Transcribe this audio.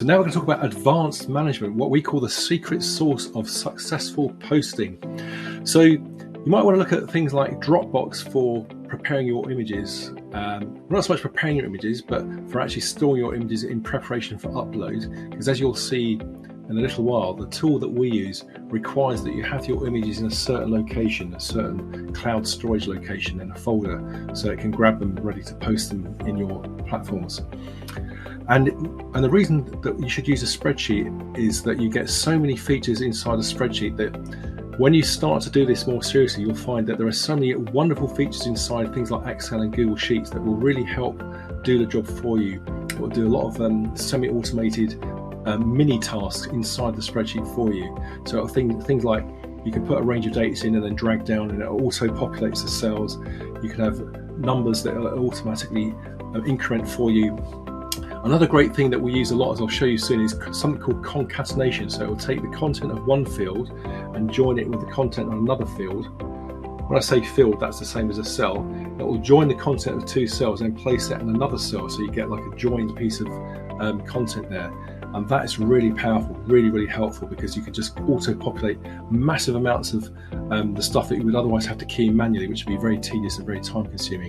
So now we're going to talk about advanced management, what we call the secret sauce of successful posting. So you might want to look at things like Dropbox for preparing your images, not so much preparing your images, but for actually storing your images in preparation for upload. Because as you'll see in a little while, the tool that we use requires that you have your images in a certain location, a certain cloud storage location in a folder, so it can grab them ready to post them in your platforms. And the reason that you should use a spreadsheet is that you get so many features inside a spreadsheet that when you start to do this more seriously, you'll find that there are so many wonderful features inside things like Excel and Google Sheets that will really help do the job for you. It will do a lot of semi-automated mini tasks inside the spreadsheet for you. So things like you can put a range of dates in and then drag down and it auto populates the cells. You can have numbers that will automatically increment for you. Another great thing that we use a lot, as I'll show you soon, is something called concatenation. So it will take the content of one field and join it with the content on another field. When I say field, that's the same as a cell. It will join the content of two cells and place it in another cell, so you get like a joined piece of content there. And that is really powerful, really helpful, because you can just auto-populate massive amounts of the stuff that you would otherwise have to key in manually, which would be very tedious and very time-consuming.